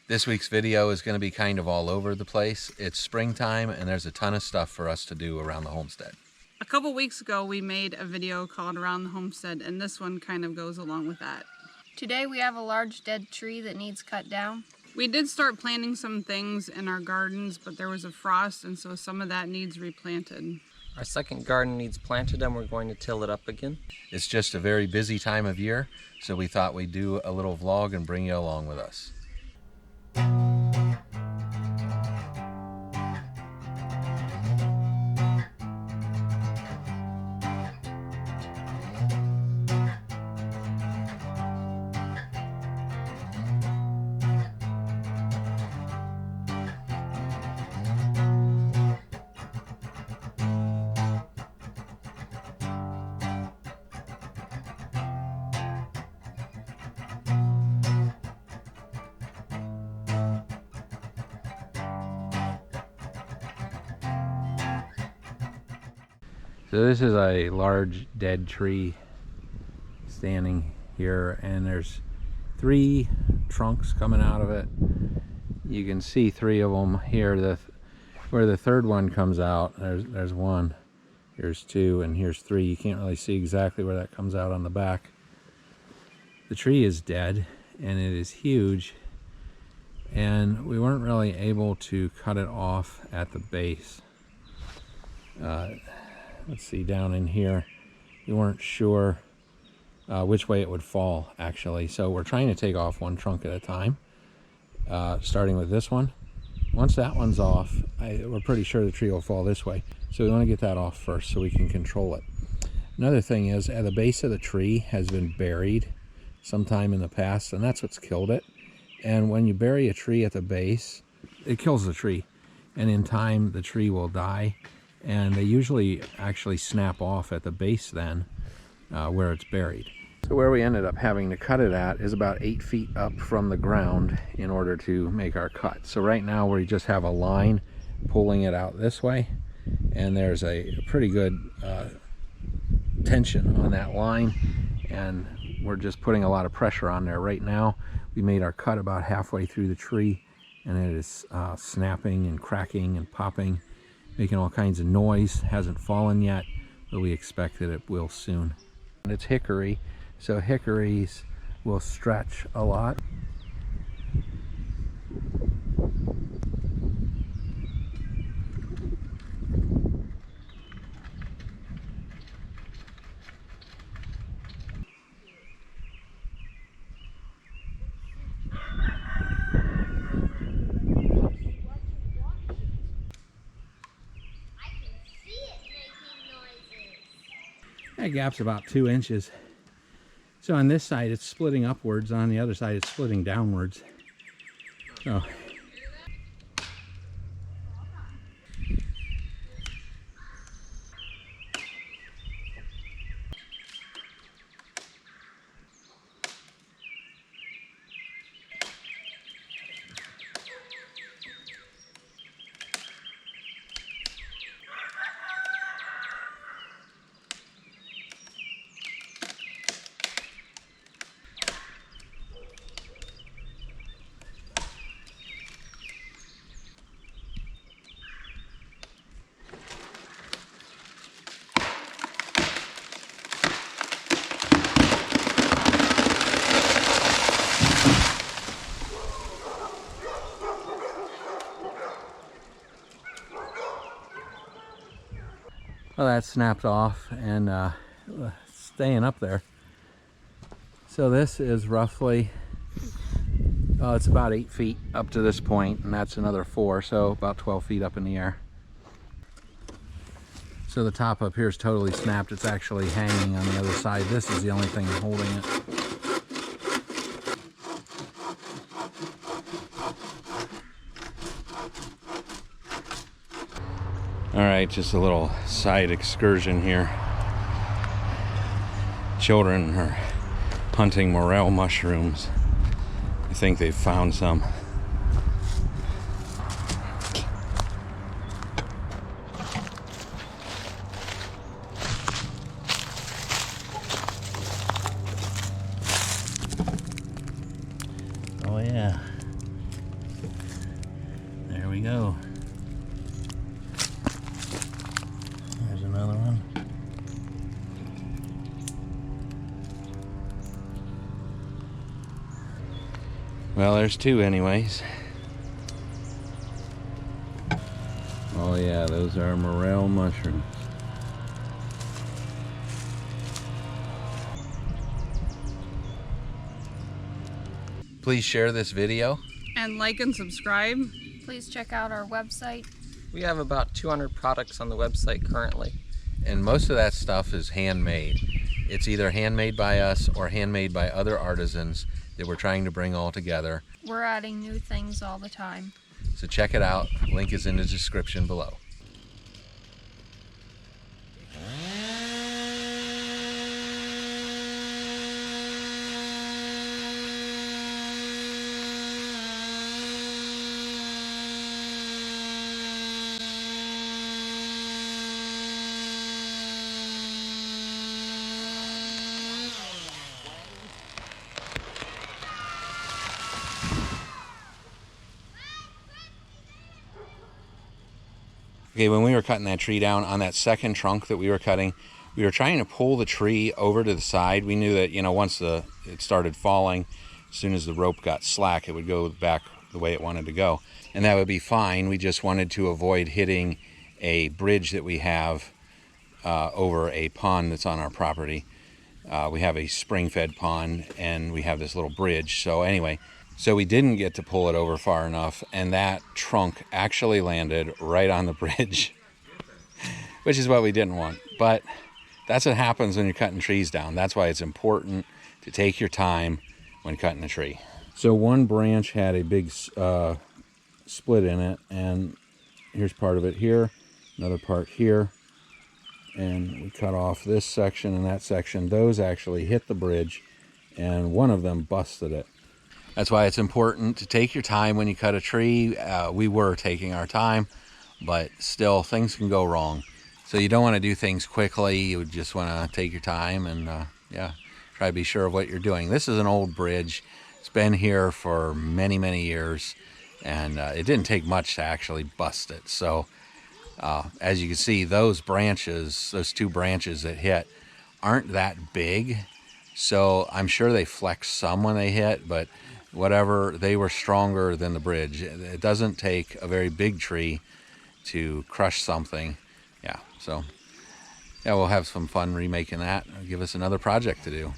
This week's video is going to be kind of all over the place. It's springtime and there's a ton of stuff for us to do around the homestead. A couple weeks ago we made a video called Around the Homestead, and this one kind of goes along with that. Today we have a large dead tree that needs cut down. We did start planting some things in our gardens, but there was a frost, and so some of that needs replanted. Our second garden needs planted and we're going to till it up again. It's just a very busy time of year, so we thought we'd do a little vlog and bring you along with us. So this is a large dead tree standing here, and there's 3 trunks coming out of it. You can see 3 of them here. Where the third one comes out, there's 1, here's 2, and here's 3. You can't really see exactly where that comes out on the back. The tree is dead and it is huge, and we weren't really able to cut it off at the base. Let's see, down in here, we weren't sure which way it would fall, actually. So we're trying to take off 1 trunk at a time, starting with this one. Once that one's off, we're pretty sure the tree will fall this way. So we want to get that off first so we can control it. Another thing is, at the base of the tree has been buried sometime in the past, and that's what's killed it. And when you bury a tree at the base, it kills the tree. And in time, the tree will die. And they usually actually snap off at the base then, where it's buried. So where we ended up having to cut it at is about 8 feet up from the ground in order to make our cut. So right now we just have a line pulling it out this way, and there's a pretty good tension on that line, and we're just putting a lot of pressure on there. Right now we made our cut about halfway through the tree, and it is snapping and cracking and popping, making all kinds of noise. Hasn't fallen yet, but we expect that it will soon. And it's hickory, so hickories will stretch a lot. That gap's about 2 inches. So on this side it's splitting upwards, on the other side it's splitting downwards. So well, that snapped off and staying up there. So this is roughly, it's about 8 feet up to this point, and that's another 4, so about 12 feet up in the air. So the top up here is totally snapped. It's actually hanging on the other side. This is the only thing holding it. All right, just a little side excursion here. Children are hunting morel mushrooms. I think they've found some. Oh yeah, we go. There's another one. Well, there's two anyways. Oh yeah, those are morel mushrooms. Please share this video. And like and subscribe. Please check out our website. We have about 200 products on the website currently. And most of that stuff is handmade. It's either handmade by us or handmade by other artisans that we're trying to bring all together. We're adding new things all the time. So check it out. Link is in the description below. Okay, when we were cutting that tree down on that second trunk that we were cutting, we were trying to pull the tree over to the side. We knew that, you know, once it started falling, as soon as the rope got slack, it would go back the way it wanted to go. And that would be fine. We just wanted to avoid hitting a bridge that we have over a pond that's on our property. We have a spring-fed pond and we have this little bridge. So anyway, so we didn't get to pull it over far enough, and that trunk actually landed right on the bridge, which is what we didn't want. But that's what happens when you're cutting trees down. That's why it's important to take your time when cutting a tree. So one branch had a big split in it, and here's part of it here, another part here, and we cut off this section and that section. Those actually hit the bridge, and one of them busted it. That's why it's important to take your time when you cut a tree. We were taking our time, but still things can go wrong. So you don't want to do things quickly. You just want to take your time and yeah, try to be sure of what you're doing. This is an old bridge. It's been here for many, many years, and it didn't take much to actually bust it. So as you can see, those branches, those two branches that hit, aren't that big. So I'm sure they flexed some when they hit, but whatever, they were stronger than the bridge. It doesn't take a very big tree to crush something. Yeah, so yeah, we'll have some fun remaking that. It'll give us another project to do.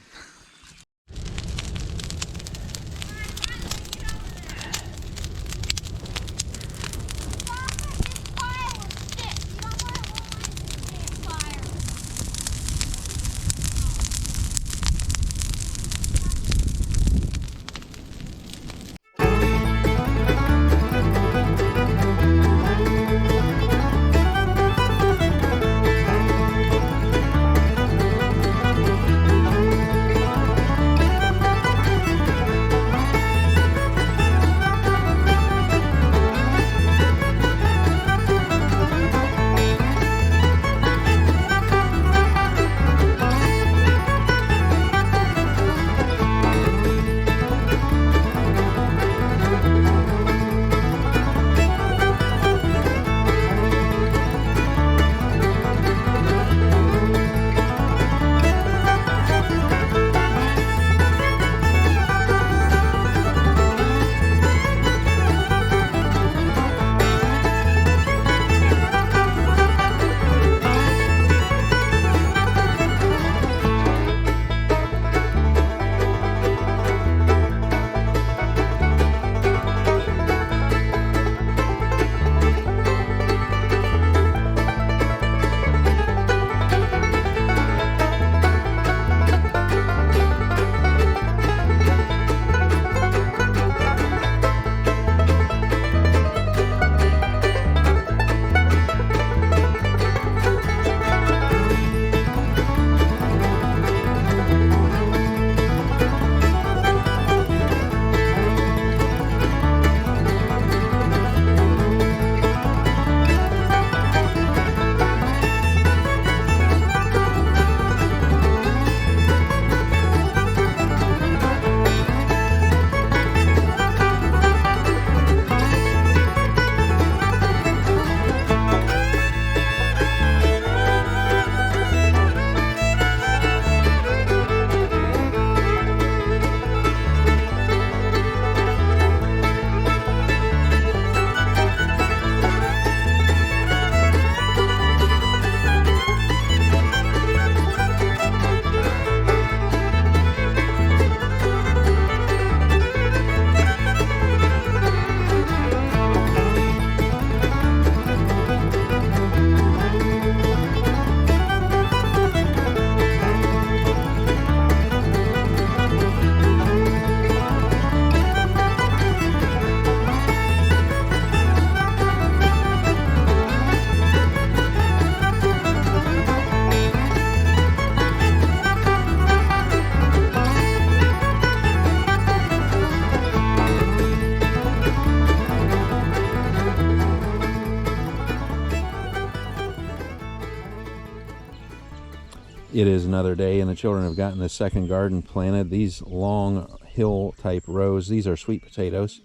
It is another day and the children have gotten the second garden planted. These long hill type rows, these are sweet potatoes.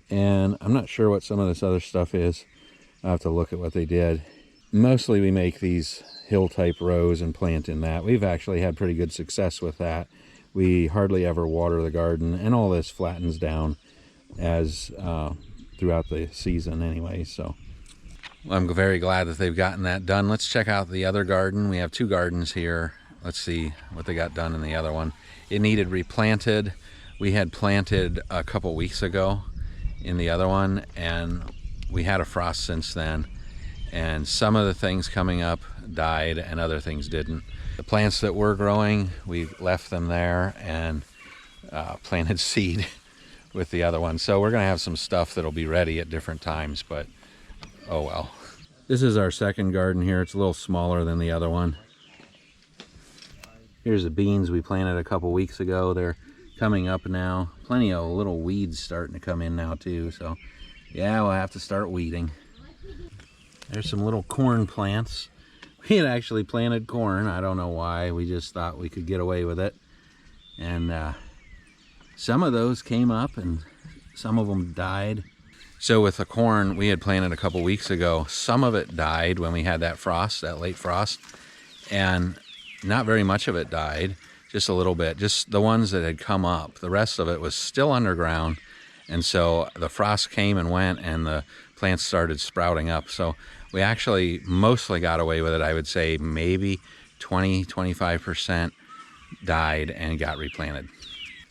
And I'm not sure what some of this other stuff is. I'll have to look at what they did. Mostly we make these hill type rows and plant in that. We've actually had pretty good success with that. We hardly ever water the garden, and all this flattens down as throughout the season anyway. So I'm very glad that they've gotten that done. Let's check out the other garden. We have two gardens here. Let's see what they got done in the other one. It needed replanted. We had planted a couple weeks ago in the other one, and we had a frost since then. And some of the things coming up died and other things didn't. The plants that were growing, we left them there and planted seed with the other one. So we're gonna have some stuff that'll be ready at different times, but oh well. This is our second garden here. It's a little smaller than the other one. Here's the beans we planted a couple weeks ago. They're coming up now. Plenty of little weeds starting to come in now too. So yeah, we'll have to start weeding. There's some little corn plants. We had actually planted corn. I don't know why. We just thought we could get away with it. And some of those came up and some of them died. So with the corn we had planted a couple weeks ago, some of it died when we had that frost, that late frost. And not very much of it died, just a little bit. Just the ones that had come up. The rest of it was still underground. And so the frost came and went and the plants started sprouting up. So we actually mostly got away with it. I would say maybe 20-25% died and got replanted.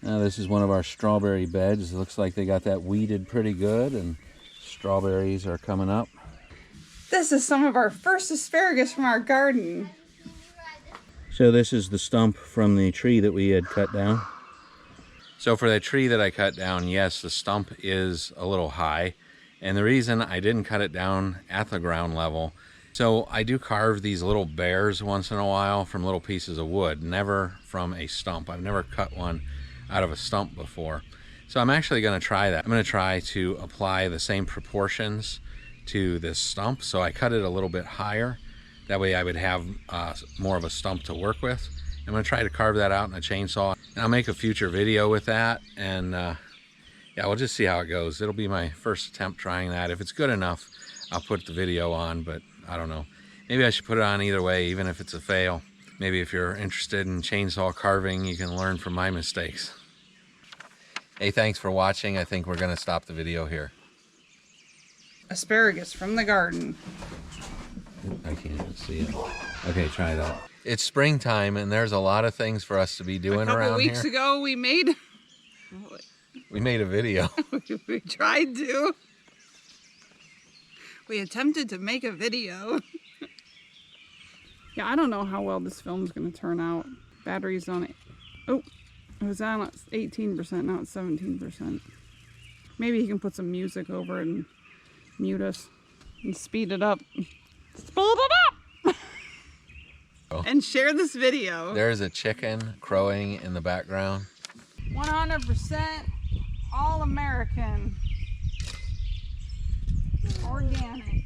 Now this is one of our strawberry beds. It looks like they got that weeded pretty good and strawberries are coming up. This is some of our first asparagus from our garden. So this is the stump from the tree that we had cut down. So for the tree that I cut down, yes, the stump is a little high. And the reason I didn't cut it down at the ground level, so I do carve these little bears once in a while from little pieces of wood, never from a stump. I've never cut one out of a stump before. So I'm actually going to try that. I'm going to try to apply the same proportions to this stump. So I cut it a little bit higher. That way I would have more of a stump to work with. I'm going to try to carve that out in a chainsaw. And I'll make a future video with that. And yeah, we'll just see how it goes. It'll be my first attempt trying that. If it's good enough, I'll put the video on, but I don't know. Maybe I should put it on either way, even if it's a fail. Maybe if you're interested in chainsaw carving, you can learn from my mistakes. Hey, thanks for watching. I think we're gonna stop the video here. Asparagus from the garden. I can't even see it. Okay, try that. It's springtime and there's a lot of things for us to be doing around here. A couple weeks ago we made a video. We tried to. We attempted to make a video. Yeah, I don't know how well this film's going to turn out. Battery's on it. Oh, it was on 18%, now it's 17%. Maybe you can put some music over it and mute us and speed it up. Speed it up! And share this video. There's a chicken crowing in the background. 100% all American. Organic.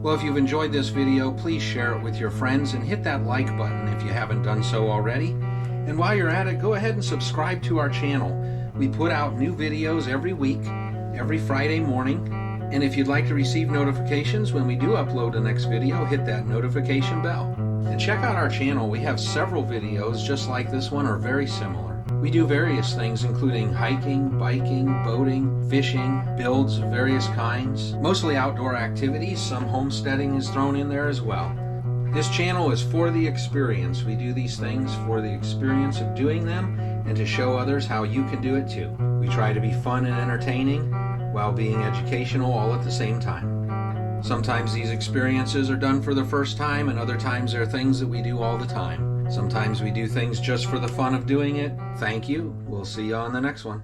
Well, if you've enjoyed this video, please share it with your friends and hit that like button if you haven't done so already. And while you're at it, go ahead and subscribe to our channel. We put out new videos every week, every Friday morning. And if you'd like to receive notifications when we do upload the next video, hit that notification bell. And check out our channel. We have several videos just like this one or very similar. We do various things including hiking, biking, boating, fishing, builds of various kinds, mostly outdoor activities. Some homesteading is thrown in there as well. This channel is for the experience. We do these things for the experience of doing them and to show others how you can do it too. We try to be fun and entertaining while being educational all at the same time. Sometimes these experiences are done for the first time, and other times they're things that we do all the time. Sometimes we do things just for the fun of doing it. Thank you. We'll see you on the next one.